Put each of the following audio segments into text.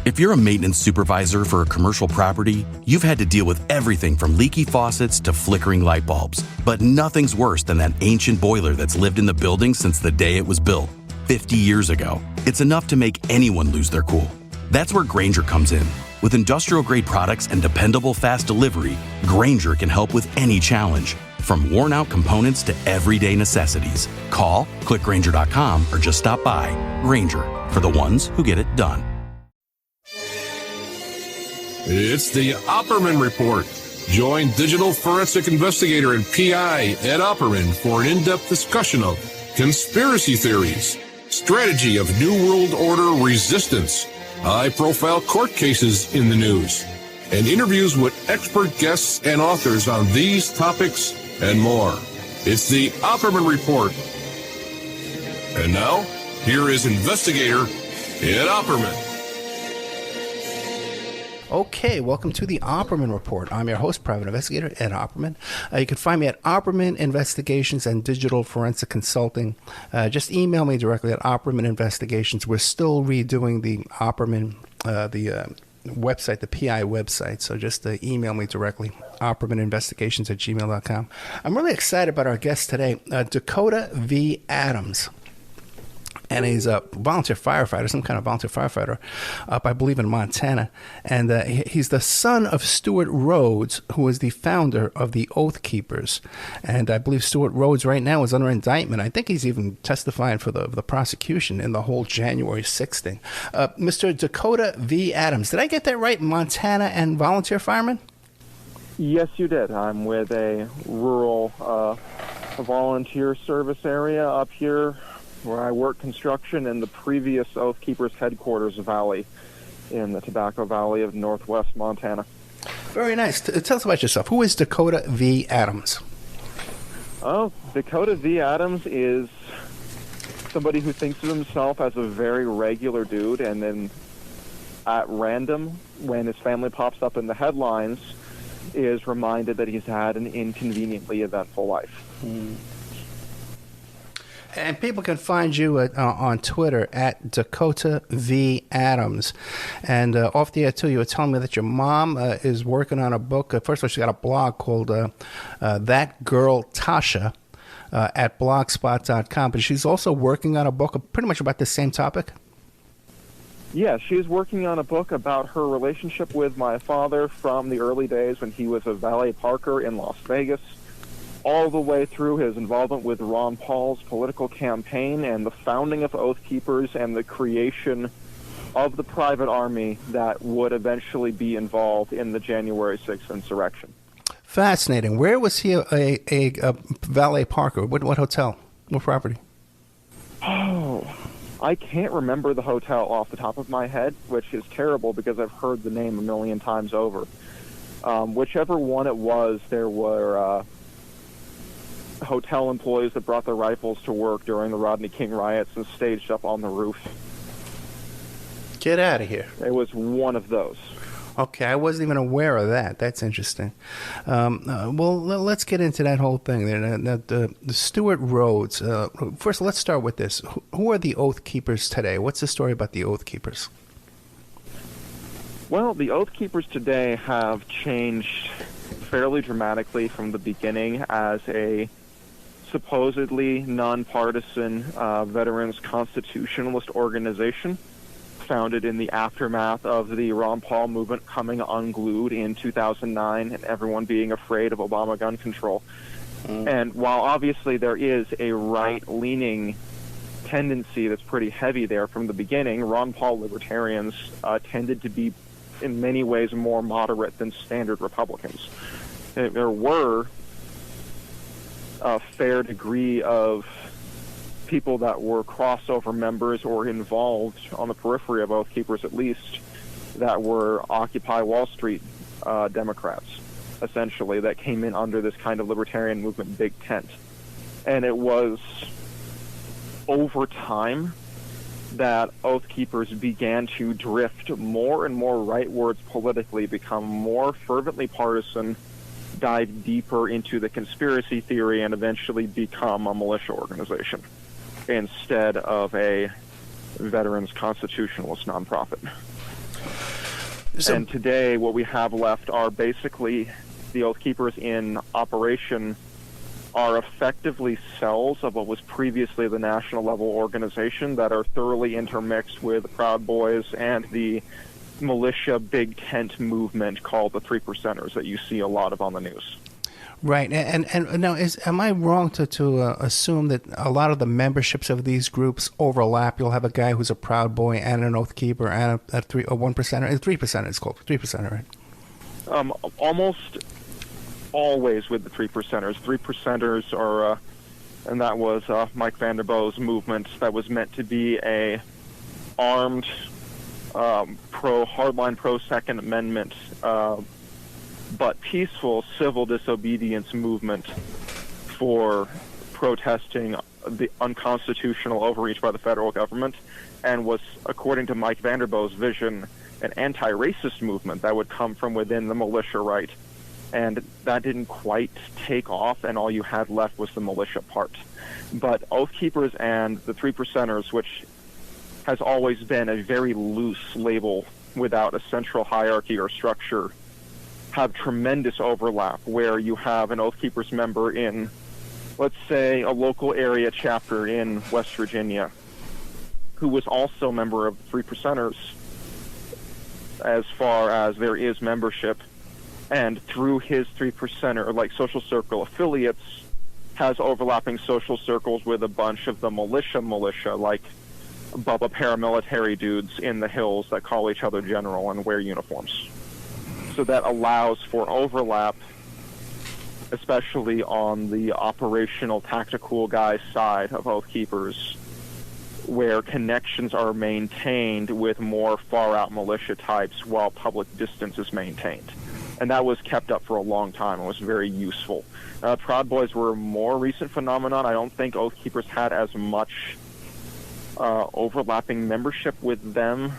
If you're a maintenance supervisor for a commercial property, you've had to deal with everything from leaky faucets to flickering light bulbs. But nothing's worse than that ancient boiler that's lived in the building since the day it was built, 50 years ago. It's enough to make anyone lose their cool. That's where Grainger comes in. With industrial-grade products and dependable fast delivery, Grainger can help with any challenge, from worn-out components to everyday necessities. Call, click Grainger.com, or just stop by. Grainger, for the ones who get it done. It's the Opperman Report. Join digital forensic investigator and PI Ed Opperman for an in-depth discussion of conspiracy theories, strategy of New World Order resistance, high-profile court cases in the news, and interviews with expert guests and authors on these topics and more. It's the Opperman Report. And now, here is investigator Ed Opperman. Okay, welcome to the Opperman Report. I'm your host, private investigator Ed Opperman. You can find me at Opperman Investigations and Digital Forensic Consulting. Just email me directly at Opperman Investigations. We're still redoing the Opperman, website, the PI website. So just email me directly, OppermanInvestigations@gmail.com. I'm really excited about our guest today, Dakota V. Adams. And he's a volunteer firefighter, some kind of volunteer firefighter up, I believe, in Montana. And he's the son of Stewart Rhodes, who is the founder of the Oath Keepers. And I believe Stewart Rhodes right now is under indictment. I think he's even testifying for the prosecution in the whole January 6th thing. Mr. Dakota V. Adams, did I get that right? Montana and volunteer fireman? Yes, you did. I'm with a rural volunteer service area up here where I work construction in the previous Oath Keepers headquarters valley in the Tobacco Valley of northwest Montana. Very nice. Tell us about yourself. Who is Dakota V. Adams? Oh, Dakota V. Adams is somebody who thinks of himself as a very regular dude, and then at random, when his family pops up in the headlines, is reminded that he's had an inconveniently eventful life. And people can find you on Twitter at Dakota V. Adams. And off the air, too, you were telling me that your mom is working on a book. First of all, she's got a blog called That Girl Tasha at blogspot.com. But she's also working on a book pretty much about the same topic. Yeah, she's working on a book about her relationship with my father from the early days when he was a valet parker in Las Vegas, all the way through his involvement with Ron Paul's political campaign and the founding of Oath Keepers and the creation of the private army that would eventually be involved in the January 6th insurrection. Fascinating. Where was he a valet parker? What hotel? What property? Oh, I can't remember the hotel off the top of my head, which is terrible because I've heard the name a million times over. Whichever one it was, there were hotel employees that brought their rifles to work during the Rodney King riots and staged up on the roof. Get out of here. It was one of those. Okay, I wasn't even aware of that. That's interesting. Well, let's get into that whole thing there. The Stewart Rhodes. First, let's start with this. Who are the Oath Keepers today? What's the story about the Oath Keepers? Well, the Oath Keepers today have changed fairly dramatically from the beginning as a supposedly nonpartisan veterans constitutionalist organization founded in the aftermath of the Ron Paul movement coming unglued in 2009 and everyone being afraid of Obama gun control. And while obviously there is a right-leaning tendency that's pretty heavy there from the beginning, Ron Paul libertarians tended to be in many ways more moderate than standard Republicans. There were a fair degree of people that were crossover members or involved on the periphery of Oath Keepers at least that were Occupy Wall Street Democrats, essentially, that came in under this kind of libertarian movement big tent. And it was over time that Oath Keepers began to drift more and more rightwards politically, become more fervently partisan, dive deeper into the conspiracy theory, and eventually become a militia organization instead of a veterans constitutionalist nonprofit. And today what we have left are basically the Oath Keepers in operation are effectively cells of what was previously the national level organization that are thoroughly intermixed with the Proud Boys and the militia big tent movement called the Three Percenters that you see a lot of on the news. Right, and now am I wrong to assume that a lot of the memberships of these groups overlap? You'll have a guy who's a Proud Boy and an Oath Keeper and a 1%er, and 3%er. It's called 3%er, right? Almost always with the Three Percenters. Three Percenters are, and that was Mike Vanderboe's movement that was meant to be a armed hardline pro Second Amendment. But peaceful civil disobedience movement for protesting the unconstitutional overreach by the federal government, and was, according to Mike Vanderboe's vision, an anti-racist movement that would come from within the militia right. And that didn't quite take off, and all you had left was the militia part. But Oath Keepers and the Three Percenters, which has always been a very loose label without a central hierarchy or structure, have tremendous overlap, where you have an Oath Keepers member in, let's say, a local area chapter in West Virginia, who was also a member of the Three Percenters, as far as there is membership, and through his 3%er, like social circle affiliates, has overlapping social circles with a bunch of the militia, like Bubba paramilitary dudes in the hills that call each other general and wear uniforms. So that allows for overlap, especially on the operational tactical guy side of Oath Keepers, where connections are maintained with more far-out militia types while public distance is maintained. And that was kept up for a long time and was very useful. Proud Boys were a more recent phenomenon. I don't think Oath Keepers had as much overlapping membership with them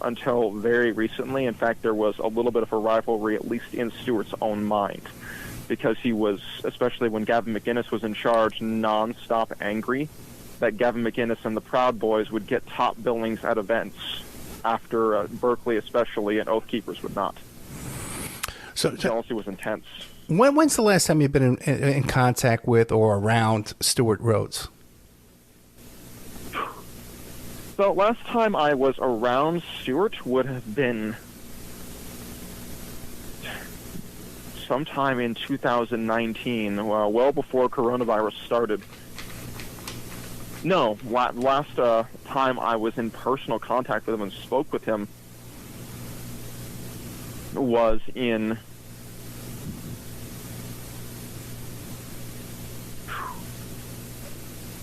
until very recently. In fact, there was a little bit of a rivalry, at least in Stewart's own mind, because he was, especially when Gavin McInnes was in charge, nonstop angry that Gavin McInnes and the Proud Boys would get top billings at events after Berkeley especially, and Oath Keepers would not. So jealousy was intense. When's the last time you've been in contact with or around Stewart Rhodes? The last time I was around Stewart would have been sometime in 2019, well before coronavirus started. No, last time I was in personal contact with him and spoke with him was in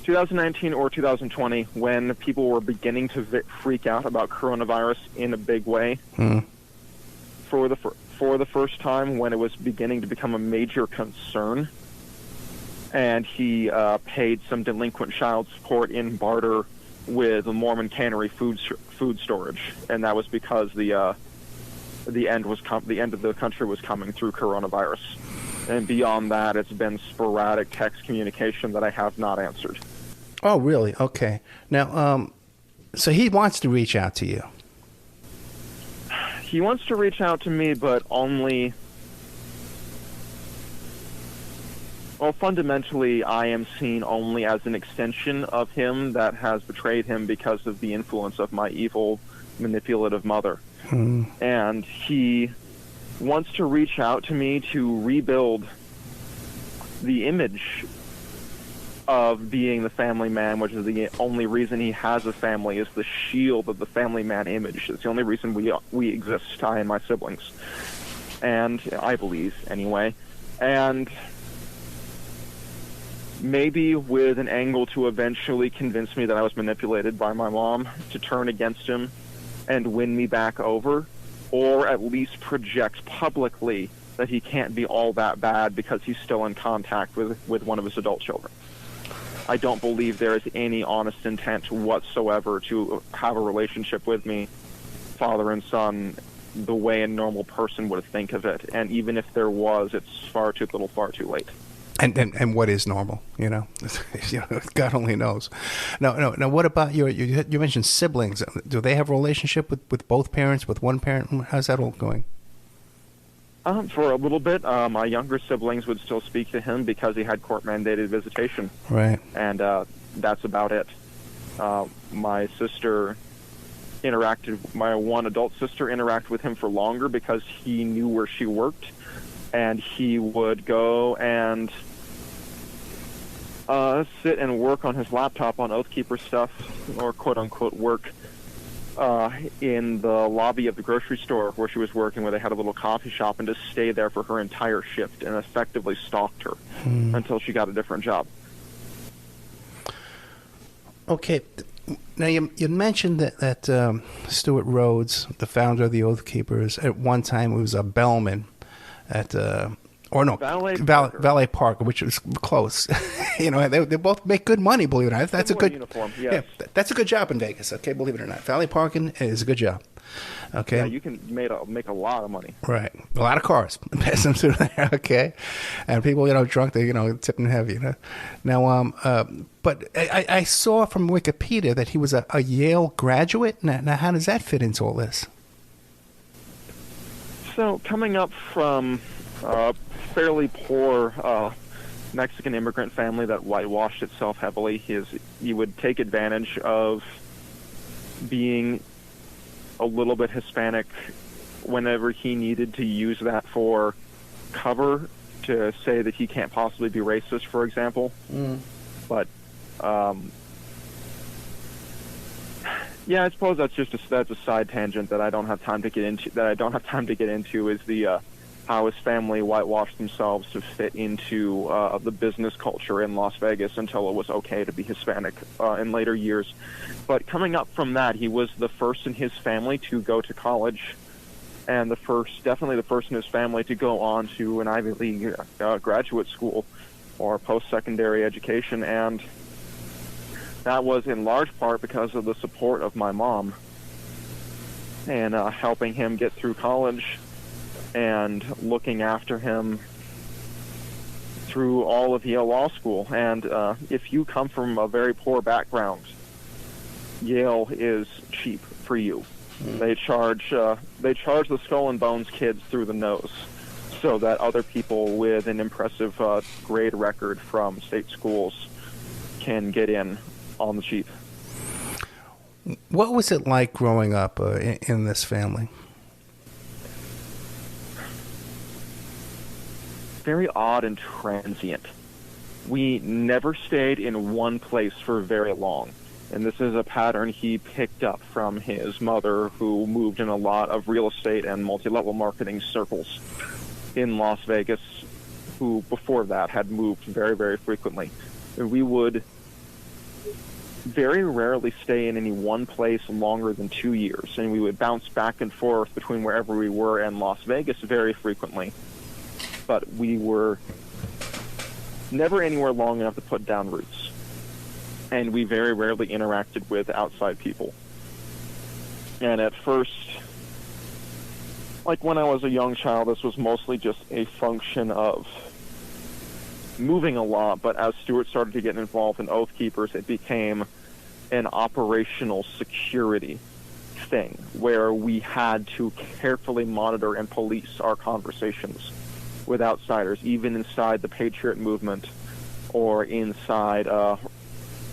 2019 or 2020, when people were beginning to freak out about coronavirus in a big way. For the first time, when it was beginning to become a major concern, and he paid some delinquent child support in barter with the Mormon cannery food storage, and that was because the end of the country was coming through coronavirus. And beyond that, it's been sporadic text communication that I have not answered. Oh, really? Okay. Now, so he wants to reach out to you. He wants to reach out to me, but only... Well, fundamentally, I am seen only as an extension of him that has betrayed him because of the influence of my evil, manipulative mother. And he wants to reach out to me to rebuild the image of being the family man, which is the only reason he has a family, is the shield of the family man image. It's the only reason we exist, I and my siblings. And I believe, anyway. And maybe with an angle to eventually convince me that I was manipulated by my mom to turn against him and win me back over, or at least project publicly that he can't be all that bad because he's still in contact with one of his adult children. I don't believe there is any honest intent whatsoever to have a relationship with me, father and son, the way a normal person would think of it. And even if there was, it's far too little, far too late. And what is normal, you know? God only knows. Now, what about you mentioned siblings? Do they have a relationship with both parents, with one parent? How's that all going? For a little bit, my younger siblings would still speak to him because he had court-mandated visitation. Right. And that's about it. My sister my one adult sister interacted with him for longer because he knew where she worked, and he would go and sit and work on his laptop on Oathkeeper stuff, or quote-unquote work, in the lobby of the grocery store where she was working, where they had a little coffee shop, and just stay there for her entire shift and effectively stalked her until she got a different job. Okay. Now, you mentioned that Stewart Rhodes, the founder of the Oath Keepers, at one time was a bellman at Valet Parker, which was close. They both make good money, believe it or not. That's a good uniform. Yes. Yeah, that's a good job in Vegas. Okay, believe it or not, valet parking is a good job. Okay. Yeah, you can make a lot of money. Right, a lot of cars pass them through there. Okay, and people, drunk, they tipping heavy. Now, but I saw from Wikipedia that he was a Yale graduate. Now, how does that fit into all this? So, coming up from fairly poor Mexican immigrant family that whitewashed itself heavily, he would take advantage of being a little bit Hispanic whenever he needed to use that for cover to say that he can't possibly be racist, for example. But yeah, I suppose that's a side tangent that I don't have time to get into. Is the how his family whitewashed themselves to fit into the business culture in Las Vegas until it was okay to be Hispanic in later years. But coming up from that, he was the first in his family to go to college, and definitely the first in his family to go on to an Ivy League graduate school or post-secondary education. And that was in large part because of the support of my mom and helping him get through college and looking after him through all of Yale Law School. And if you come from a very poor background, Yale is cheap for you. They charge the Skull and Bones kids through the nose so that other people with an impressive grade record from state schools can get in on the cheap. What was it like growing up in this family? Very odd and transient. We never stayed in one place for very long. And this is a pattern he picked up from his mother, who moved in a lot of real estate and multi-level marketing circles in Las Vegas, who before that had moved very, very frequently. We would very rarely stay in any one place longer than 2 years, and we would bounce back and forth between wherever we were and Las Vegas very frequently. But we were never anywhere long enough to put down roots. And we very rarely interacted with outside people. And at first, like when I was a young child, this was mostly just a function of moving a lot. But as Stewart started to get involved in Oath Keepers, it became an operational security thing where we had to carefully monitor and police our conversations with outsiders, even inside the Patriot movement or inside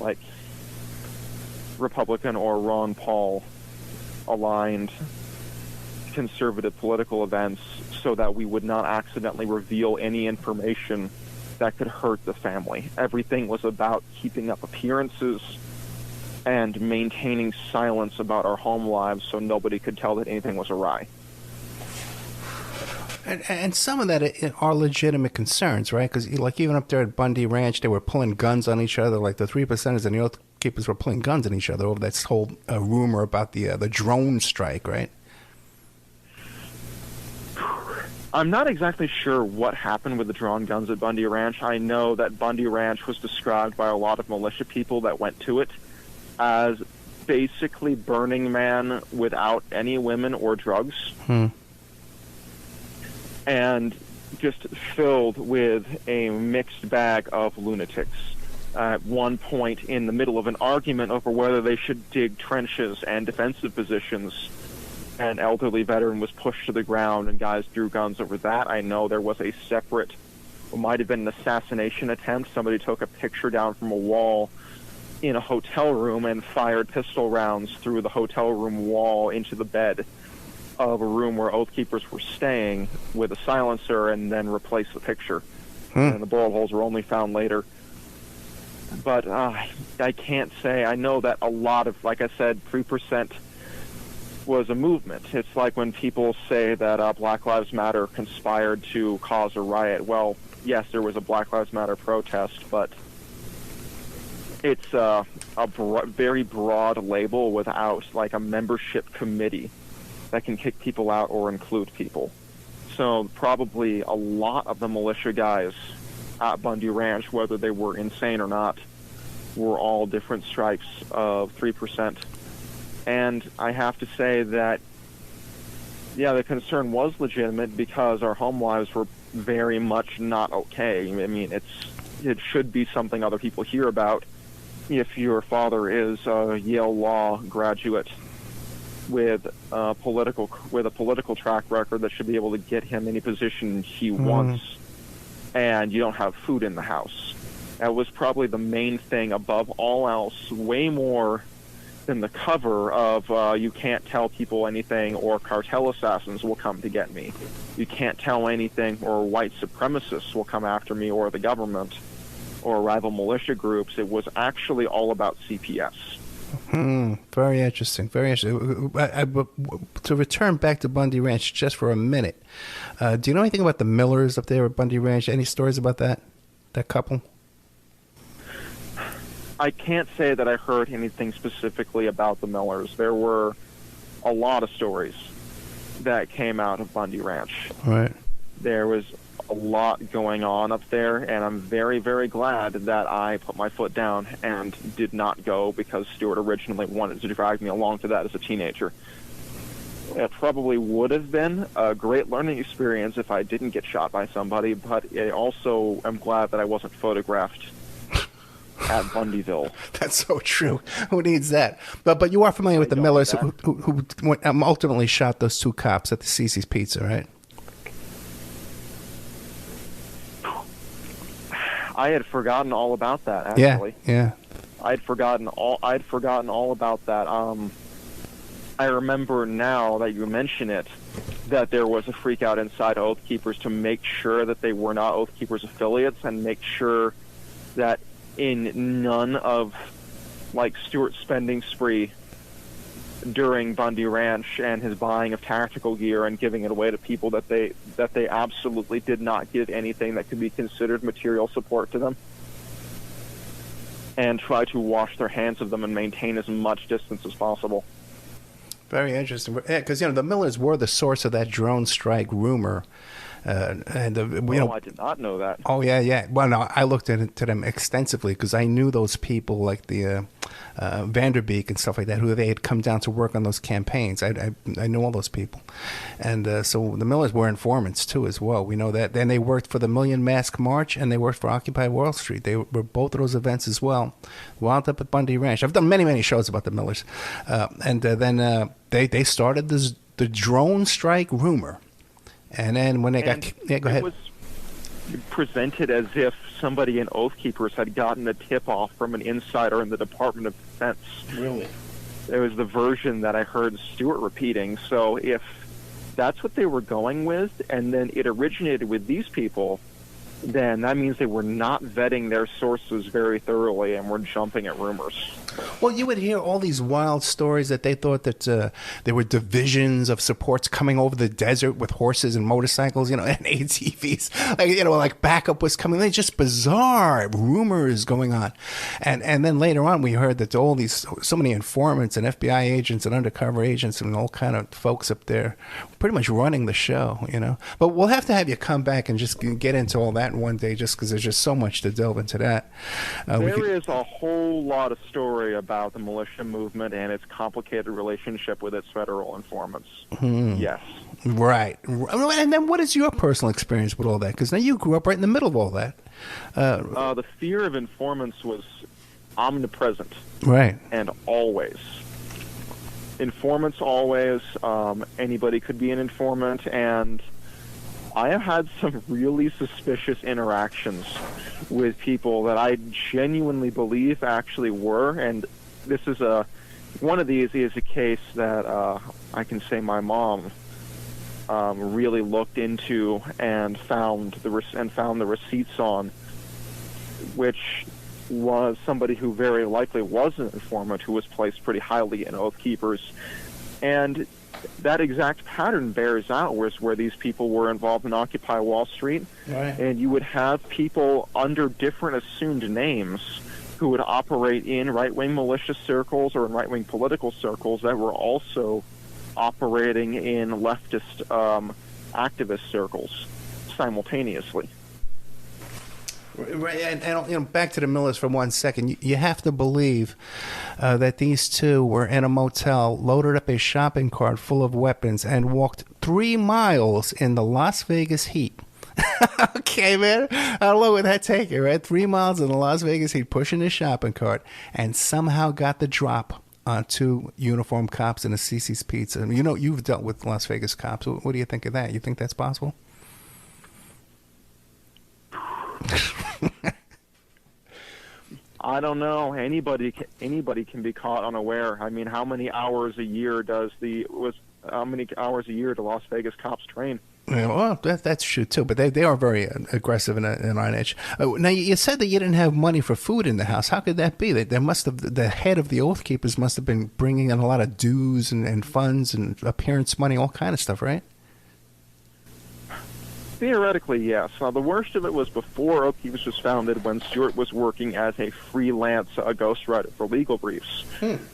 like Republican or Ron Paul aligned conservative political events, so that we would not accidentally reveal any information that could hurt the family. Everything was about keeping up appearances and maintaining silence about our home lives so nobody could tell that anything was awry. And some of that are legitimate concerns, right? Because like even up there at Bundy Ranch, they were pulling guns on each other. Like the 3%ers and the Oath Keepers were pulling guns on each other over that whole rumor about the drone strike, right? I'm not exactly sure what happened with the drawn guns at Bundy Ranch. I know that Bundy Ranch was described by a lot of militia people that went to it as basically Burning Man without any women or drugs. And just filled with a mixed bag of lunatics. At one point in the middle of an argument over whether they should dig trenches and defensive positions, an elderly veteran was pushed to the ground and guys drew guns over that. I know there was a separate, what might have been an assassination attempt. Somebody took a picture down from a wall in a hotel room and fired pistol rounds through the hotel room wall into the bed of a room where Oath Keepers were staying with a silencer, and then replaced the picture. And the bullet holes were only found later. But I can't say. I know that a lot of, like I said, 3% was a movement. It's like when people say that Black Lives Matter conspired to cause a riot. Well, yes, there was a Black Lives Matter protest, but it's a very broad label without like a membership committee that can kick people out or include people. So probably a lot of the militia guys at Bundy Ranch, whether they were insane or not, were all different stripes of 3%. And I have to say that, yeah, the concern was legitimate because our home lives were very much not okay. I mean, it should be something other people hear about. If your father is a Yale Law graduate with a political track record that should be able to get him any position he wants, and you don't have food in the house. That was probably the main thing above all else, way more than the cover of you can't tell people anything or cartel assassins will come to get me. You can't tell anything or white supremacists will come after me or the government or rival militia groups. It was actually all about CPS. Very interesting. Very interesting. To return back to Bundy Ranch just for a minute, do you know anything about the Millers up there at Bundy Ranch? Any stories about that couple? I can't say that I heard anything specifically about the Millers. There were a lot of stories that came out of Bundy Ranch. Right. There was a lot going on up there, and I'm very, very glad that I put my foot down and did not go, because Stewart originally wanted to drag me along to that as a teenager. It probably would have been a great learning experience if I didn't get shot by somebody, but I also am glad that I wasn't photographed at Bundyville. That's so true. Who needs that? But you are familiar with the Millers who ultimately shot those two cops at the Cece's Pizza, right? I had forgotten all about that, actually. Yeah. I'd forgotten all about that. I remember now that you mention it, that there was a freak out inside Oath Keepers to make sure that they were not Oath Keepers affiliates, and make sure that in none of like Stewart's spending spree during Bundy Ranch and his buying of tactical gear and giving it away to people, that they absolutely did not give anything that could be considered material support to them, and try to wash their hands of them and maintain as much distance as possible. Very interesting. Yeah, because the Millers were the source of that drone strike rumor. I did not know that. Oh, yeah. Well, no, I looked into them extensively because I knew those people, like the Vanderbeek and stuff like that, who they had come down to work on those campaigns. I knew all those people. And so the Millers were informants, too, as well. We know that. Then they worked for the Million Mask March, and they worked for Occupy Wall Street. They were both of those events as well. Wound up at Bundy Ranch. I've done many, many shows about the Millers. Then they started the drone strike rumor. And then when they go ahead. It was presented as if somebody in Oath Keepers had gotten a tip-off from an insider in the Department of Defense. Really? It was the version that I heard Stewart repeating. So if that's what they were going with, and then it originated with these people, then that means they were not vetting their sources very thoroughly and were jumping at rumors. Well, you would hear all these wild stories that they thought that there were divisions of supports coming over the desert with horses and motorcycles, and ATVs. Like backup was coming. They're just bizarre rumors going on. And then later on, we heard that so many informants and FBI agents and undercover agents and all kind of folks up there pretty much running the show, But we'll have to have you come back and just get into all that one day, just because there's just so much to delve into that. There is a whole lot of story about the militia movement and its complicated relationship with its federal informants. Yes. Right. And then what is your personal experience with all that? Because now you grew up right in the middle of all that. The fear of informants was omnipresent. Right. And always. Informants always. Anybody could be an informant, and I have had some really suspicious interactions with people that I genuinely believe actually were, and this is one of these is a case that I can say my mom really looked into and found the receipts on, which was somebody who very likely was an informant who was placed pretty highly in Oath Keepers, and that exact pattern bears out where these people were involved in Occupy Wall Street, right. And you would have people under different assumed names who would operate in right-wing militia circles or in right-wing political circles that were also operating in leftist activist circles simultaneously. Right, and back to the Millers for 1 second. You have to believe that these two were in a motel, loaded up a shopping cart full of weapons, and walked 3 miles in the Las Vegas heat. Okay, man. How long would that take you, right? 3 miles in the Las Vegas heat, pushing his shopping cart, and somehow got the drop on 2 uniformed cops in a CC's Pizza. You know, you've dealt with Las Vegas cops. What do you think of that? You think that's possible? I don't know. Anybody can be caught unaware. I mean, how many hours a year do Las Vegas cops train? Yeah, well, that's true too. But they are very aggressive and on edge. Now, you said that you didn't have money for food in the house. How could that be? There must have the head of the Oath Keepers must have been bringing in a lot of dues and funds and appearance money, all kind of stuff, right? Theoretically, yes. Now, the worst of it was before Oath Keepers was founded, when Stewart was working as a freelance ghostwriter for legal briefs,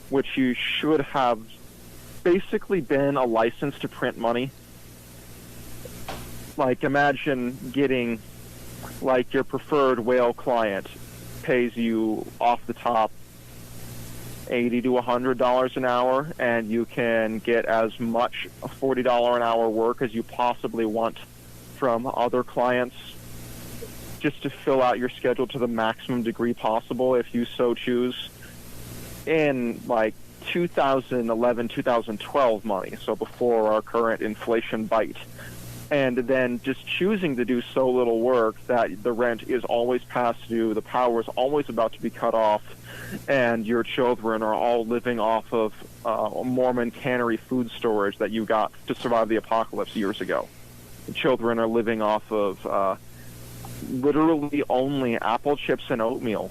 which you should have basically been a license to print money. Like, imagine getting, like, your preferred whale client pays you off the top $80 to $100 an hour, and you can get as much $40 an hour work as you possibly want from other clients, just to fill out your schedule to the maximum degree possible if you so choose, in like 2011, 2012 money, so before our current inflation bite. And then just choosing to do so little work that the rent is always past due, the power is always about to be cut off, and your children are all living off of Mormon cannery food storage that you got to survive the apocalypse years ago. The children are living off of literally only apple chips and oatmeal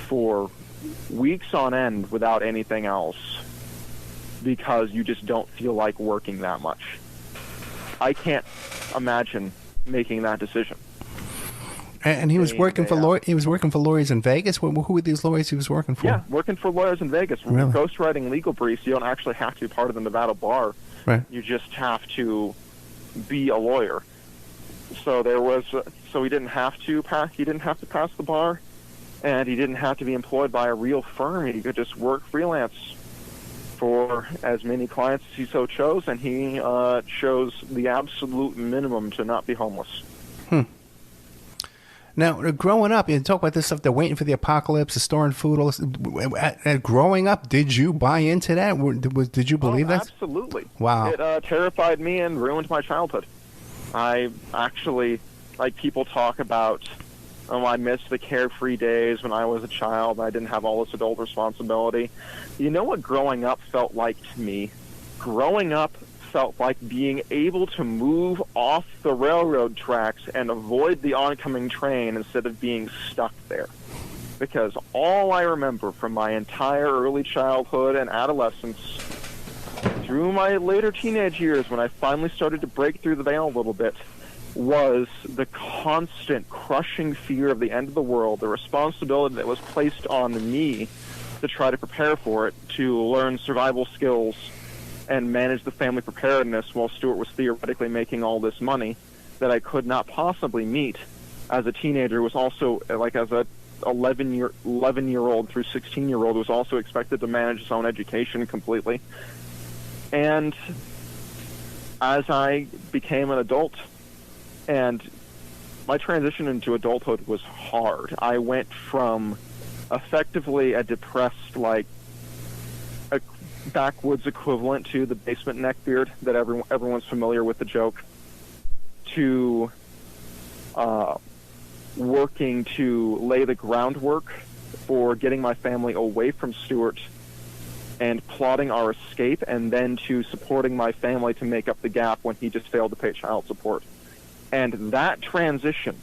for weeks on end without anything else, because you just don't feel like working that much. I can't imagine making that decision. And he was working for he was working for lawyers in Vegas. Who were these lawyers he was working for? Yeah, working for lawyers in Vegas. Really? Ghostwriting legal briefs, you don't actually have to be part of the Nevada bar. Right. You just have to be a lawyer. So he didn't have to pass the bar, and he didn't have to be employed by a real firm. He could just work freelance for as many clients as he so chose, and he chose the absolute minimum to not be homeless. Now, growing up, you talk about this stuff, they're waiting for the apocalypse, they're storing food, all this. Growing up, did you buy into that? Did you believe that? Absolutely. Wow. It terrified me and ruined my childhood. I actually, like, people talk about, I missed the carefree days when I was a child and I didn't have all this adult responsibility. You know what growing up felt like to me? Growing up felt like being able to move off the railroad tracks and avoid the oncoming train instead of being stuck there. Because all I remember from my entire early childhood and adolescence through my later teenage years, when I finally started to break through the veil a little bit, was the constant crushing fear of the end of the world, the responsibility that was placed on me to try to prepare for it, to learn survival skills and manage the family preparedness while Stewart was theoretically making all this money that I could not possibly meet as a teenager. Was also, like, as a 11-year-old through 16-year-old, was also expected to manage his own education completely. And as I became an adult, and my transition into adulthood was hard. I went from effectively a depressed, like, a backwoods equivalent to the basement neckbeard that everyone's familiar with the joke, to working to lay the groundwork for getting my family away from Stewart and plotting our escape, and then to supporting my family to make up the gap when he just failed to pay child support. And that transition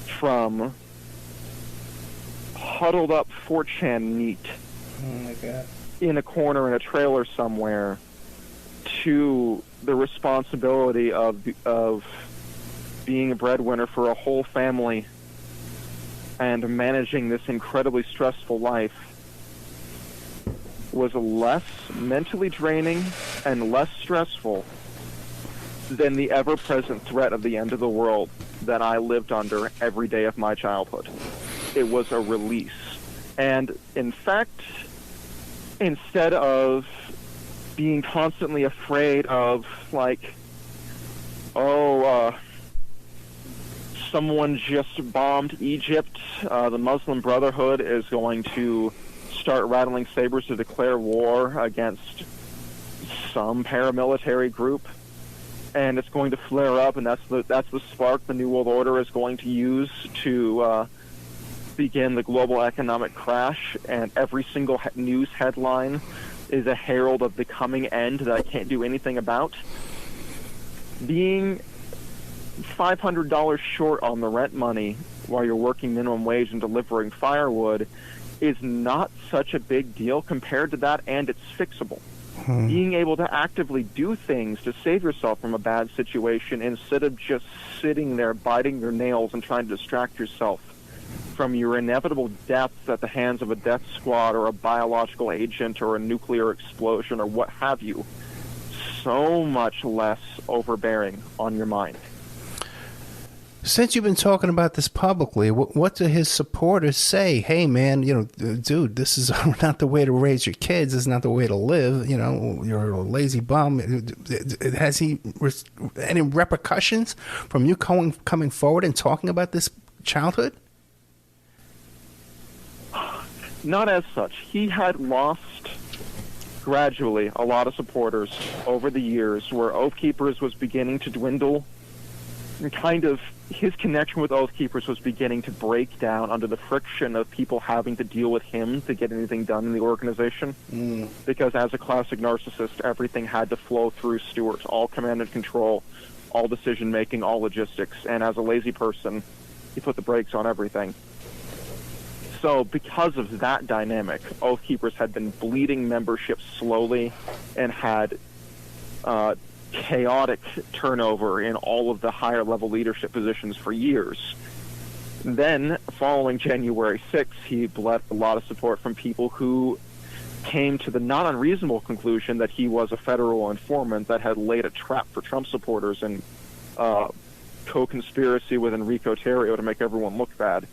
from huddled up 4chan neat in a corner in a trailer somewhere to the responsibility of being a breadwinner for a whole family and managing this incredibly stressful life was less mentally draining and less stressful than the ever-present threat of the end of the world that I lived under every day of my childhood. It was a release. And in fact, instead of being constantly afraid of, like, someone just bombed Egypt, the Muslim Brotherhood is going to start rattling sabers to declare war against some paramilitary group, and it's going to flare up, and that's the spark the New World Order is going to use to begin the global economic crash, and every single news headline is a herald of the coming end that I can't do anything about. Being $500 short on the rent money while you're working minimum wage and delivering firewood is not such a big deal compared to that, and it's fixable. Being able to actively do things to save yourself from a bad situation instead of just sitting there biting your nails and trying to distract yourself from your inevitable death at the hands of a death squad or a biological agent or a nuclear explosion or what have you, so much less overbearing on your mind. Since you've been talking about this publicly, what do his supporters say? Hey, man, dude, this is not the way to raise your kids. This is not the way to live. You're a lazy bum. Has he any repercussions from you coming forward and talking about this childhood? Not as such. He had lost gradually a lot of supporters over the years, where Oath Keepers was beginning to dwindle, and kind of his connection with Oath Keepers was beginning to break down under the friction of people having to deal with him to get anything done in the organization. Because as a classic narcissist, everything had to flow through Stewart, all command and control, all decision-making, all logistics. And as a lazy person, he put the brakes on everything. So because of that dynamic, Oath Keepers had been bleeding membership slowly and had chaotic turnover in all of the higher level leadership positions for years. Then, following January 6th, he bled a lot of support from people who came to the not unreasonable conclusion that he was a federal informant that had laid a trap for Trump supporters and co-conspiracy with Enrico Tarrio to make everyone look bad.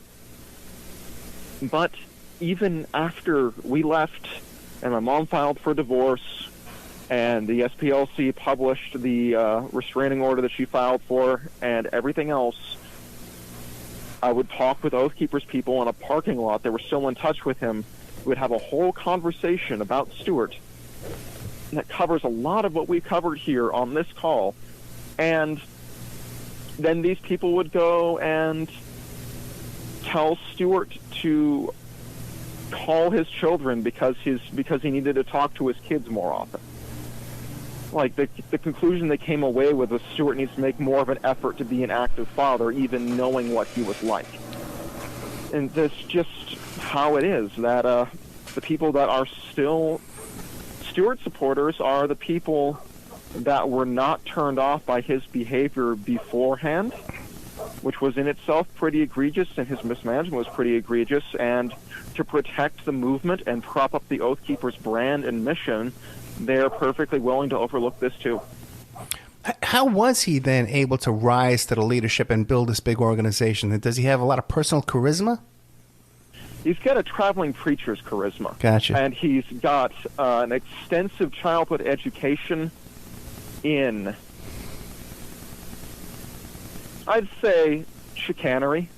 But even after we left and my mom filed for divorce and the SPLC published the restraining order that she filed for and everything else, I would talk with Oath Keepers people in a parking lot that were still in touch with him. We would have a whole conversation about Stewart that covers a lot of what we covered here on this call. And then these people would go and tell Stewart to call his children because he needed to talk to his kids more often. Like, the conclusion they came away with was Stewart needs to make more of an effort to be an active father, even knowing what he was like. And that's just how it is, that the people that are still Stewart supporters are the people that were not turned off by his behavior beforehand, which was in itself pretty egregious, and his mismanagement was pretty egregious, and to protect the movement and prop up the Oath Keepers brand and mission, they're perfectly willing to overlook this too. How was he then able to rise to the leadership and build this big organization? Does he have a lot of personal charisma? He's got a traveling preacher's charisma. Gotcha. And he's got an extensive childhood education in, I'd say, chicanery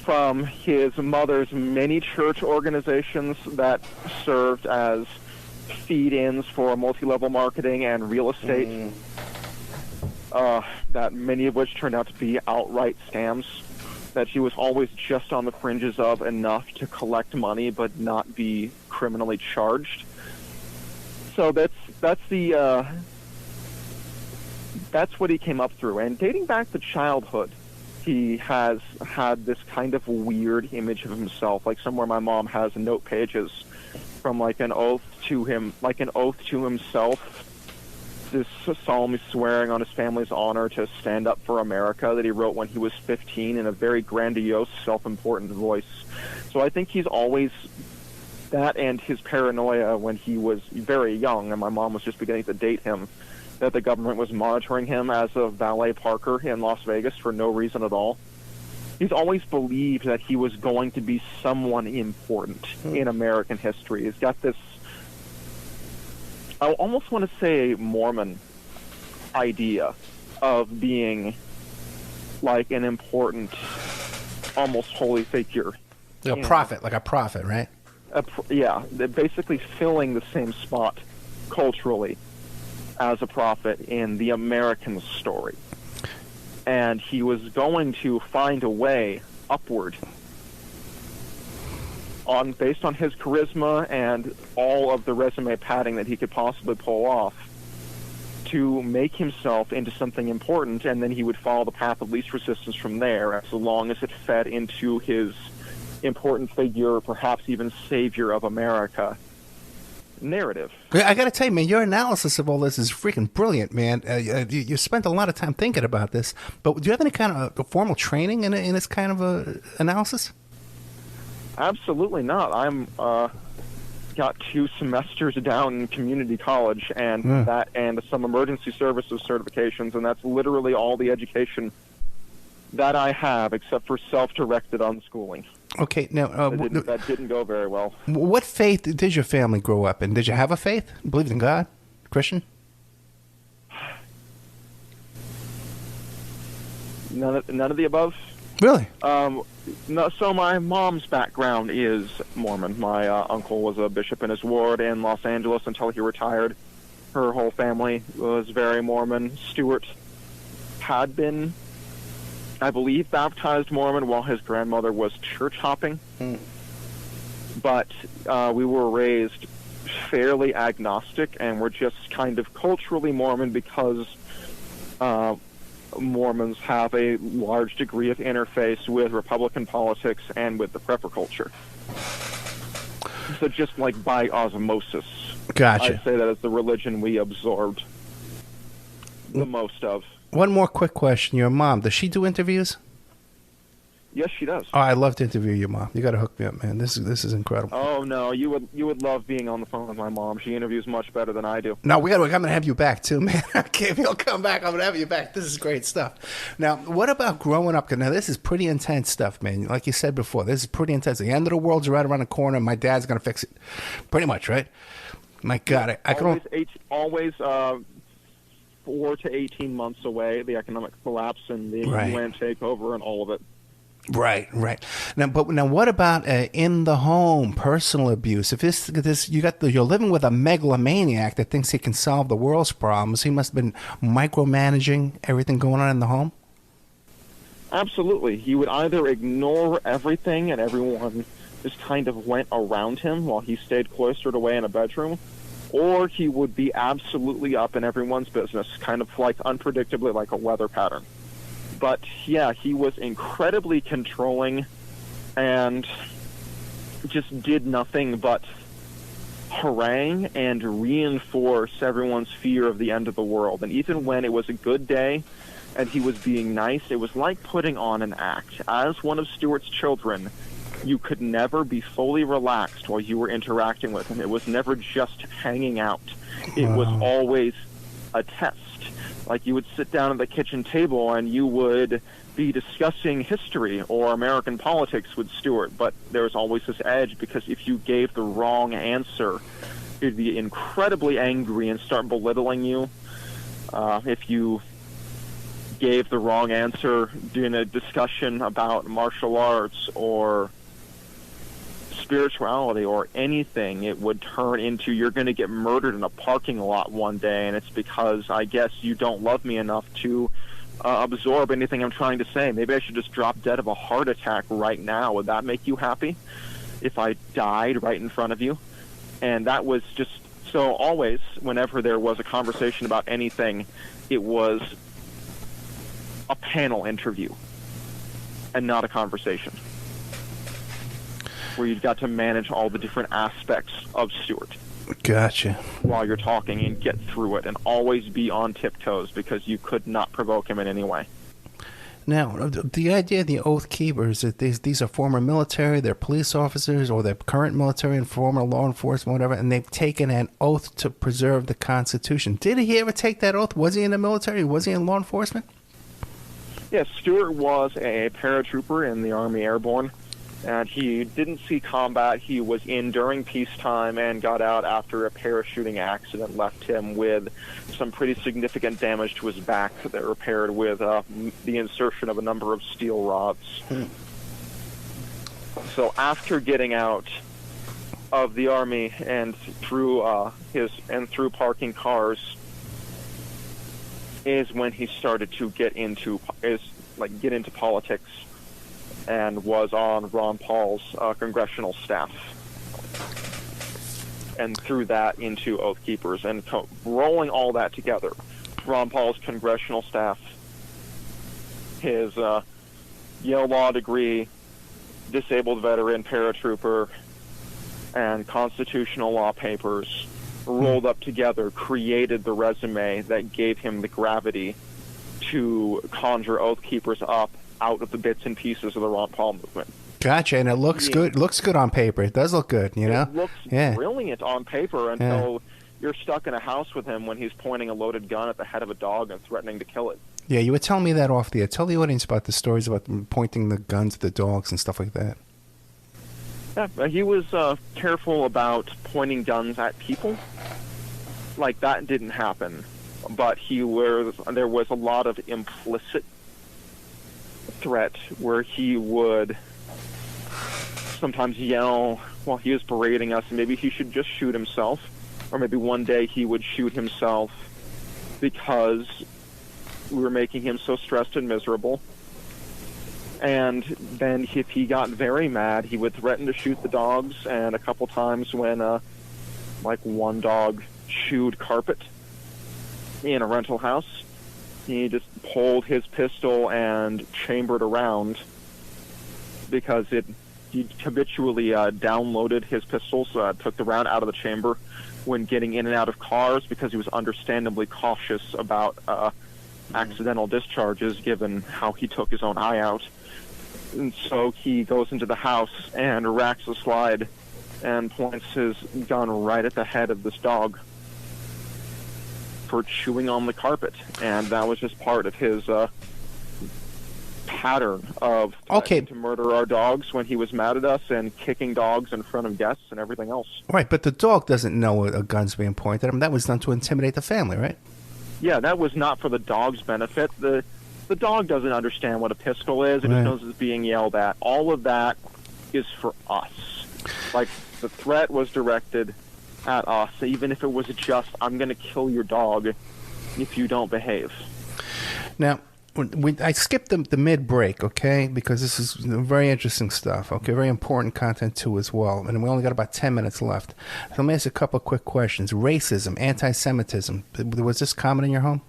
from his mother's many church organizations that served as feed-ins for multi-level marketing and real estate, that many of which turned out to be outright scams, that he was always just on the fringes of enough to collect money but not be criminally charged. So that's what he came up through. And dating back to childhood, he has had this kind of weird image of himself, like somewhere my mom has note pages from like an oath to himself, this solemnly swearing on his family's honor to stand up for America that he wrote when he was 15 in a very grandiose, self-important voice. So I think he's always that, and his paranoia when he was very young, and my mom was just beginning to date him, that the government was monitoring him as a valet parker in Las Vegas for no reason at all. He's always believed that he was going to be someone important in American history. He's got this, I almost want to say, Mormon idea of being like an important, almost holy figure. Like a prophet, right? Yeah, they're basically filling the same spot culturally as a prophet in the American story. And he was going to find a way upward based on his charisma and all of the resume padding that he could possibly pull off to make himself into something important, and then he would follow the path of least resistance from there, as long as it fed into his important figure, perhaps even savior of America narrative. I got to tell you, man, your analysis of all this is freaking brilliant, man. You spent a lot of time thinking about this, but do you have any kind of formal training in this kind of analysis? Absolutely not. I'm got 2 semesters down in community college and that, and some emergency services certifications, and that's literally all the education that I have, except for self-directed unschooling. Okay, now that didn't go very well. What faith did your family grow up in? Did you have a faith? Believed in God? Christian? None of the above. Really? No. So my mom's background is Mormon. My uncle was a bishop in his ward in Los Angeles until he retired. Her whole family was very Mormon. Stewart had been, I believe, baptized Mormon while his grandmother was church hopping. But we were raised fairly agnostic, and we're just kind of culturally Mormon because Mormons have a large degree of interface with Republican politics and with the prepper culture. So just like by osmosis. Gotcha. I'd say that is the religion we absorbed the most of. One more quick question. Your mom, does she do interviews? Yes, she does. Oh, I'd love to interview your mom. You got to hook me up, man. This is incredible. Oh no, you would love being on the phone with my mom. She interviews much better than I do. No, I'm gonna have you back too, man. Okay, if you'll come back, I'm gonna have you back. This is great stuff. Now, what about growing up? Now, this is pretty intense stuff, man. Like you said before, this is pretty intense. The end of the world's right around the corner, and my dad's gonna fix it. Pretty much, right? My God, I can always 4 to 18 months away. The economic collapse and the UN takeover and all of it. Right. Now, what about in the home, personal abuse? If you're living with a megalomaniac that thinks he can solve the world's problems, he must have been micromanaging everything going on in the home. Absolutely, he would either ignore everything and everyone just kind of went around him while he stayed cloistered away in a bedroom, or he would be absolutely up in everyone's business, kind of like unpredictably like a weather pattern. But yeah, he was incredibly controlling and just did nothing but harangue and reinforce everyone's fear of the end of the world. And even when it was a good day and he was being nice, it was like putting on an act. As one of Stewart's children, you could never be fully relaxed while you were interacting with him. It was never just hanging out. It was always a test. Like you would sit down at the kitchen table and you would be discussing history or American politics with Stewart, but there was always this edge because if you gave the wrong answer, he'd be incredibly angry and start belittling you. if you gave the wrong answer during a discussion about martial arts or spirituality or anything, it would turn into you're going to get murdered in a parking lot one day, and it's because I guess you don't love me enough to absorb anything I'm trying to say. Maybe I should just drop dead of a heart attack right now. Would that make you happy if I died right in front of you? And that was just so always, whenever there was a conversation about anything, it was a panel interview and not a conversation where you've got to manage all the different aspects of Stewart. Gotcha. While you're talking and get through it and always be on tiptoes because you could not provoke him in any way. Now, the idea of the Oath Keepers, that these are former military, they're police officers, or they're current military and former law enforcement, whatever, and they've taken an oath to preserve the Constitution. Did he ever take that oath? Was he in the military? Was he in law enforcement? Yes, Stewart was a paratrooper in the Army Airborne, and he didn't see combat. He was in during peacetime and got out after a parachuting accident left him with some pretty significant damage to his back that repaired with the insertion of a number of steel rods. So after getting out of the Army and through parking cars is when he started to get into politics and was on Ron Paul's congressional staff, and through that into Oath Keepers, and rolling all that together. Ron Paul's congressional staff, his Yale Law degree, disabled veteran paratrooper, and constitutional law papers rolled up together, created the resume that gave him the gravity to conjure Oath Keepers up out of the bits and pieces of the Ron Paul movement. Gotcha, and it looks good. It looks good on paper. It does look good, you know? It looks brilliant on paper until you're stuck in a house with him when he's pointing a loaded gun at the head of a dog and threatening to kill it. Yeah, you were telling me that off the air. Tell the audience about the stories about pointing the guns at the dogs and stuff like that. Yeah, he was careful about pointing guns at people. Like, that didn't happen. But there was a lot of implicit threat where he would sometimes yell while he was berating us, maybe he should just shoot himself, or maybe one day he would shoot himself because we were making him so stressed and miserable. And then if he got very mad, he would threaten to shoot the dogs, and a couple times when one dog chewed carpet in a rental house, he just pulled his pistol and chambered around because he habitually downloaded his pistols, took the round out of the chamber when getting in and out of cars because he was understandably cautious about accidental discharges given how he took his own eye out. And so he goes into the house and racks a slide and points his gun right at the head of this dog for chewing on the carpet, and that was just part of his pattern of threatening to murder our dogs when he was mad at us and kicking dogs in front of guests and everything else. Right, but the dog doesn't know a gun's being pointed at him. That was done to intimidate the family, right? Yeah, that was not for the dog's benefit. The dog doesn't understand what a pistol is. It just knows it's being yelled at. All of that is for us. Like, the threat was directed at us, even if it was just, I'm going to kill your dog if you don't behave. Now, I skipped the mid-break, okay, because this is very interesting stuff, okay, very important content too as well, and we only got about 10 minutes left. So let me ask you a couple of quick questions. Racism, anti-Semitism, was this common in your home?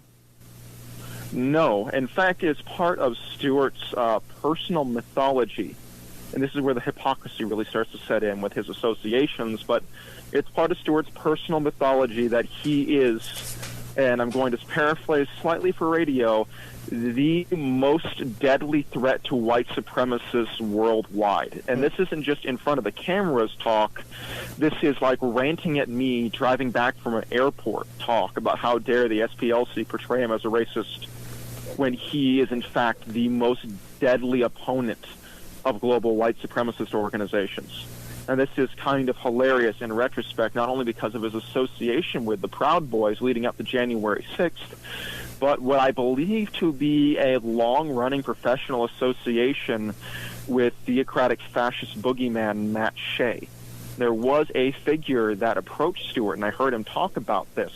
No. In fact, it's part of Stewart's personal mythology, and this is where the hypocrisy really starts to set in with his associations, but it's part of Stewart's personal mythology that he is, and I'm going to paraphrase slightly for radio, the most deadly threat to white supremacists worldwide. And this isn't just in front of the cameras talk. This is like ranting at me driving back from an airport talk about how dare the SPLC portray him as a racist when he is in fact the most deadly opponent of global white supremacist organizations. And this is kind of hilarious in retrospect, not only because of his association with the Proud Boys leading up to January 6th, but what I believe to be a long-running professional association with theocratic fascist boogeyman Matt Shea. There was a figure that approached Stewart, and I heard him talk about this,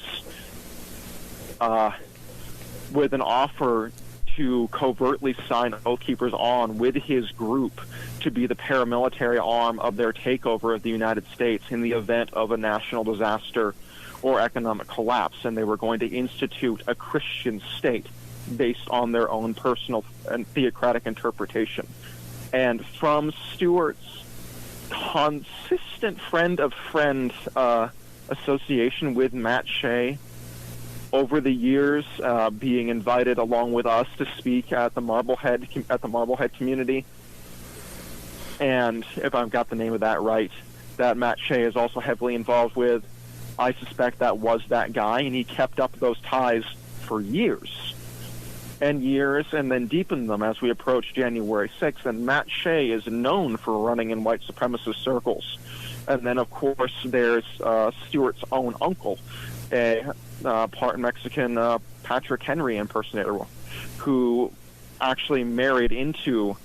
with an offer to covertly sign Oath Keepers on with his group to be the paramilitary arm of their takeover of the United States in the event of a national disaster or economic collapse, and they were going to institute a Christian state based on their own personal and theocratic interpretation. And from Stewart's consistent friend-of-friend association with Matt Shea over the years, being invited along with us to speak at the Marblehead community, and if I've got the name of that right, that Matt Shea is also heavily involved with, I suspect that was that guy, and he kept up those ties for years, and then deepened them as we approached January 6th. And Matt Shea is known for running in white supremacist circles. And then, of course, there's Stewart's own uncle, a part Mexican Patrick Henry impersonator, who actually married into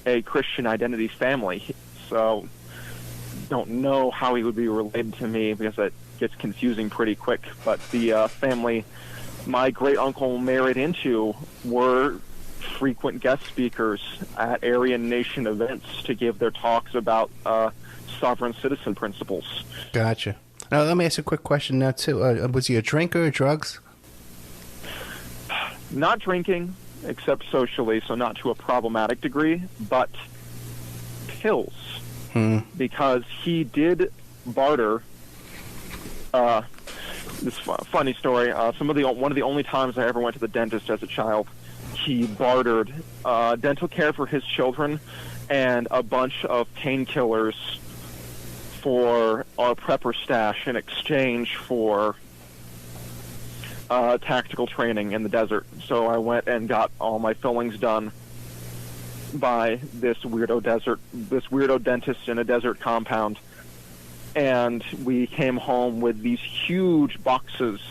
a Christian identity family. So don't know how he would be related to me, because that gets confusing pretty quick. But the family my great uncle married into were frequent guest speakers at Aryan Nation events to give their talks about sovereign citizen principles. Gotcha. Now, let me ask you a quick question now, too. Was he a drinker or drugs? Not drinking, except socially, so not to a problematic degree, but pills. Because he did barter. This funny story. One of the only times I ever went to the dentist as a child, he bartered dental care for his children and a bunch of painkillers for our prepper stash in exchange for tactical training in the desert. So I went and got all my fillings done by this weirdo dentist in a desert compound. And we came home with these huge boxes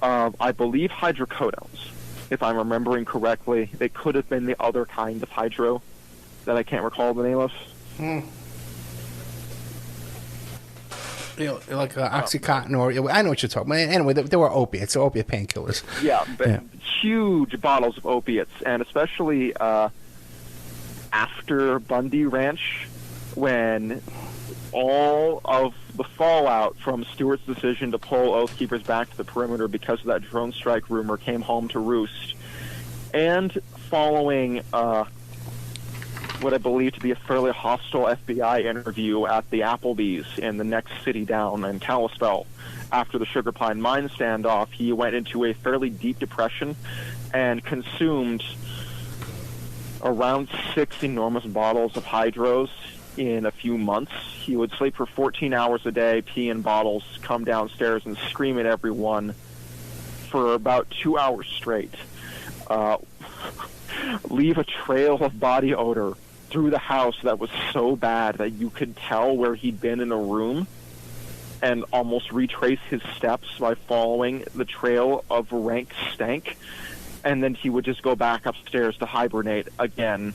of, I believe, hydrocodones, if I'm remembering correctly. They could have been the other kind of hydro that I can't recall the name of. You know, like Oxycontin, or I know what you're talking about. Anyway, there were opiates, opiate painkillers. Yeah, huge bottles of opiates, and especially after Bundy Ranch, when all of the fallout from Stewart's decision to pull Oath Keepers back to the perimeter because of that drone strike rumor came home to roost, and following what I believe to be a fairly hostile FBI interview at the Applebee's in the next city down in Kalispell after the Sugar Pine Mine standoff, he went into a fairly deep depression and consumed around 6 enormous bottles of hydros in a few months. He would sleep for 14 hours a day, pee in bottles, come downstairs and scream at everyone for about 2 hours straight. Leave a trail of body odor through the house that was so bad that you could tell where he'd been in a room, and almost retrace his steps by following the trail of rank stank. And then he would just go back upstairs to hibernate again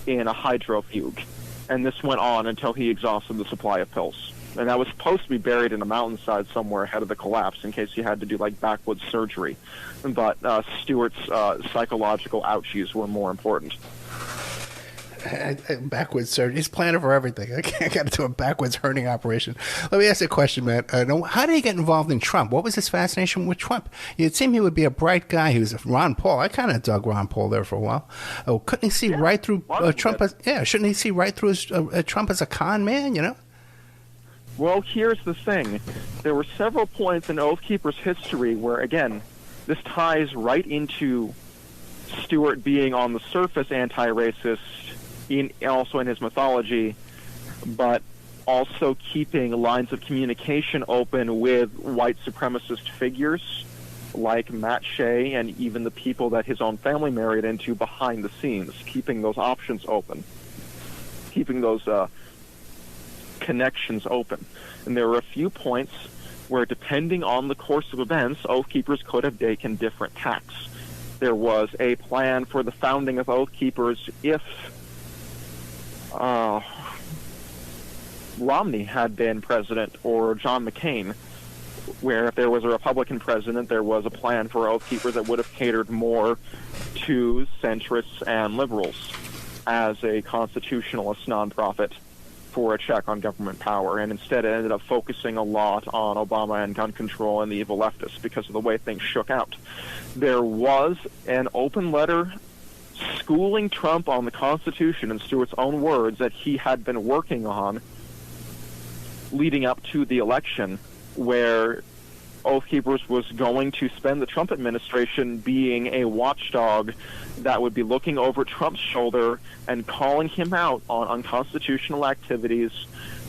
in a hydrofugue. And this went on until he exhausted the supply of pills. And that was supposed to be buried in a mountainside somewhere ahead of the collapse in case he had to do, like, backwoods surgery. But Stewart's psychological ouchies were more important. Backwards surgery. He's planning for everything. I got to do a backwards hernia operation. Let me ask you a question, man. How did he get involved in Trump? What was his fascination with Trump? You'd seem he would be a bright guy. He was Ron Paul. I kind of dug Ron Paul there for a while. Couldn't he see right through Trump? Shouldn't he see right through Trump as a con man, you know? Well, here's the thing. There were several points in Oath Keepers' history where, again, this ties right into Stewart being on the surface anti-racist, also in his mythology, but also keeping lines of communication open with white supremacist figures like Matt Shea and even the people that his own family married into behind the scenes, keeping those options open, keeping those connections open. And there were a few points where, depending on the course of events, Oath Keepers could have taken different tacks. There was a plan for the founding of Oath Keepers if Romney had been president, or John McCain, where if there was a Republican president, there was a plan for Oath Keepers that would have catered more to centrists and liberals as a constitutionalist nonprofit for a check on government power, and instead it ended up focusing a lot on Obama and gun control and the evil leftists because of the way things shook out. There was an open letter schooling Trump on the Constitution, in Stewart's own words, that he had been working on leading up to the election, where Oath Keepers was going to spend the Trump administration being a watchdog that would be looking over Trump's shoulder and calling him out on unconstitutional activities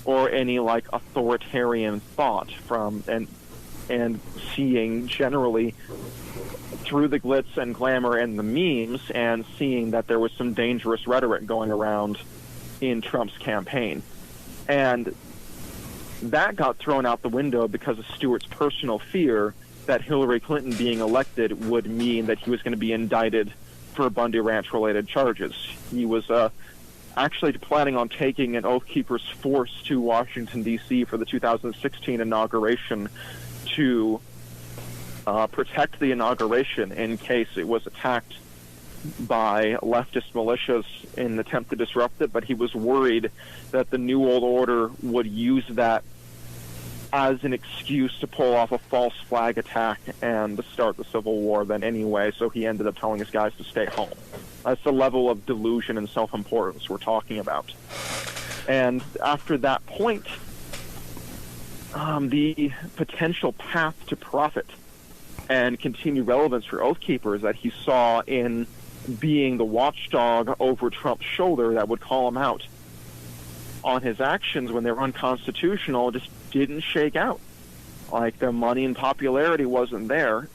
or any like authoritarian thought from and seeing generally through the glitz and glamour and the memes and seeing that there was some dangerous rhetoric going around in Trump's campaign. And that got thrown out the window because of Stewart's personal fear that Hillary Clinton being elected would mean that he was going to be indicted for Bundy Ranch-related charges. He was actually planning on taking an Oath Keepers force to Washington, D.C. for the 2016 inauguration to protect the inauguration in case it was attacked by leftist militias in an attempt to disrupt it, but he was worried that the New World Order would use that as an excuse to pull off a false flag attack and to start the Civil War then anyway, so he ended up telling his guys to stay home. That's the level of delusion and self-importance we're talking about. And after that point, the potential path to profit and continued relevance for Oath Keepers that he saw in being the watchdog over Trump's shoulder that would call him out on his actions when they were unconstitutional just didn't shake out. Like, the money and popularity wasn't there,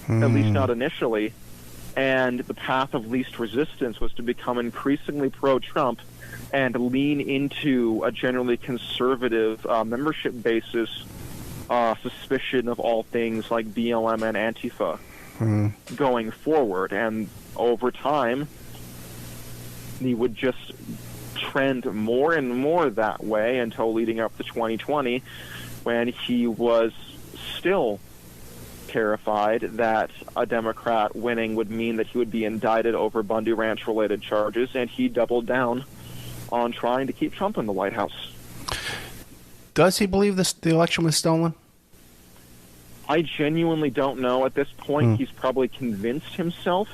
at least not initially, and the path of least resistance was to become increasingly pro-Trump and lean into a generally conservative membership basis, suspicion of all things like BLM and Antifa going forward. And over time, he would just trend more and more that way until leading up to 2020, when he was still terrified that a Democrat winning would mean that he would be indicted over Bundy Ranch-related charges, and he doubled down on trying to keep Trump in the White House. Does he believe the election was stolen? I genuinely don't know at this point. He's probably convinced himself.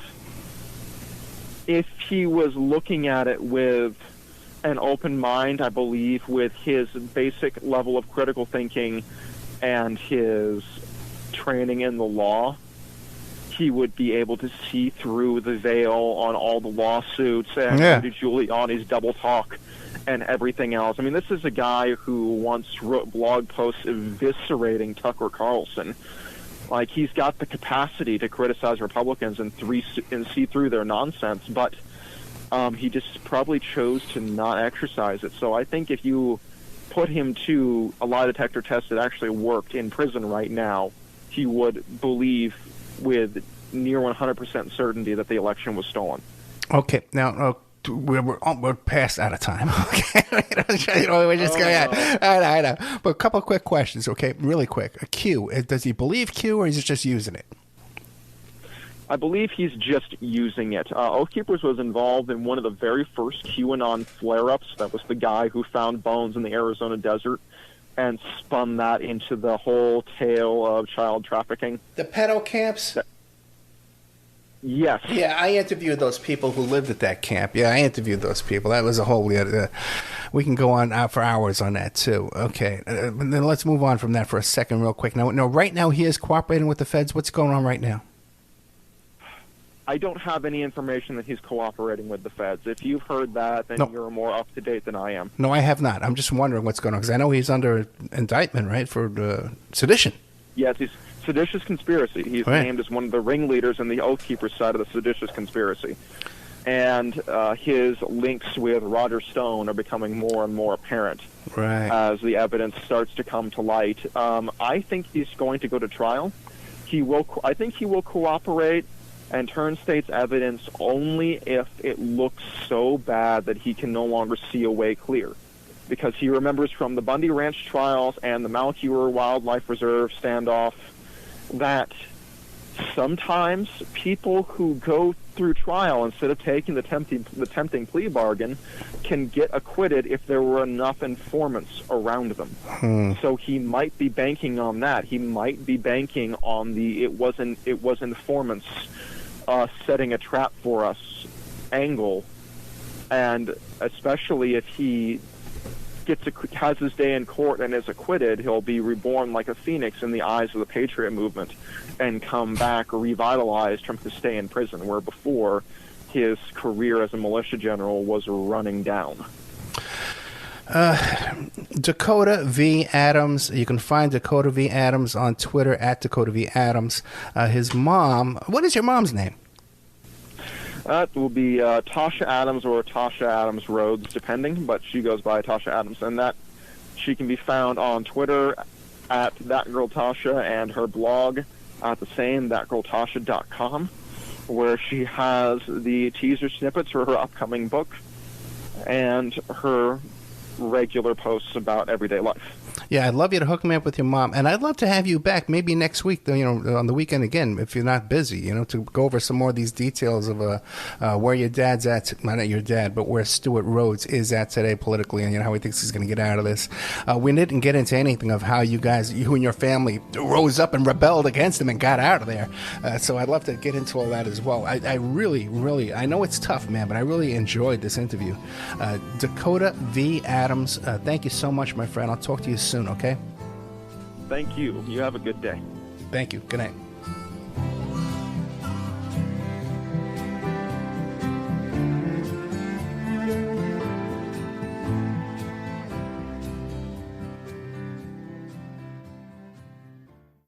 If he was looking at it with an open mind, I believe, with his basic level of critical thinking and his training in the law, he would be able to see through the veil on all the lawsuits and Rudy Giuliani's double talk and everything else. I mean, this is a guy who once wrote blog posts eviscerating Tucker Carlson. Like, he's got the capacity to criticize Republicans and see through their nonsense, but he just probably chose to not exercise it. So I think if you put him to a lie detector test that actually worked in prison right now, he would believe with near 100% certainty that the election was stolen. Okay, now we're past out of time. Okay, we're just going. I know. But a couple of quick questions. Okay, really quick. Q, does he believe Q, or is he just using it? I believe he's just using it. Oath Keepers was involved in one of the very first QAnon flare-ups. That was the guy who found bones in the Arizona desert and spun that into the whole tale of child trafficking. The pedo camps? Yes. Yeah, I interviewed those people who lived at that camp. Yeah, I interviewed those people. That was a whole... we can go on for hours on that, too. Okay, and then let's move on from that for a second real quick. Now, right now, he is cooperating with the feds. What's going on right now? I don't have any information that he's cooperating with the feds. If you've heard that, then you're more up-to-date than I am. No, I have not. I'm just wondering what's going on, because I know he's under indictment, right, for sedition. Yes, he's seditious conspiracy. He's named as one of the ringleaders in the Oath Keepers side of the seditious conspiracy. and his links with Roger Stone are becoming more and more apparent as the evidence starts to come to light. I think he's going to go to trial. I think he will cooperate and turn state's evidence only if it looks so bad that he can no longer see a way clear. Because he remembers from the Bundy Ranch trials and the Malheur Wildlife Reserve standoff that sometimes people who go through trial instead of taking the tempting plea bargain can get acquitted if there were enough informants around them. So he might be banking on that. He might be banking on the it was informants setting a trap for us angle, and especially if he has his day in court and is acquitted, he'll be reborn like a phoenix in the eyes of the Patriot movement and come back revitalized from his stay in prison, where before his career as a militia general was running down. Dakota V. Adams. You can find Dakota V. Adams on Twitter at Dakota V. Adams. His mom, what is your mom's name? It will be Tasha Adams or Tasha Adams Rhodes, depending, but she goes by Tasha Adams. And that she can be found on Twitter at ThatGirlTasha and her blog at the same, thatgirltasha.com, where she has the teaser snippets for her upcoming book and her regular posts about everyday life. Yeah, I'd love you to hook me up with your mom, and I'd love to have you back maybe next week, on the weekend again, if you're not busy, to go over some more of these details of where your dad's at, well, not your dad, but where Stewart Rhodes is at today politically, and how he thinks he's going to get out of this. We didn't get into anything of how you and your family rose up and rebelled against him and got out of there. So I'd love to get into all that as well. I really, really, I know it's tough, man, but I really enjoyed this interview. Dakota V. Adams, thank you so much, my friend. I'll talk to you soon, okay? Thank you. You have a good day. Thank you. Good night.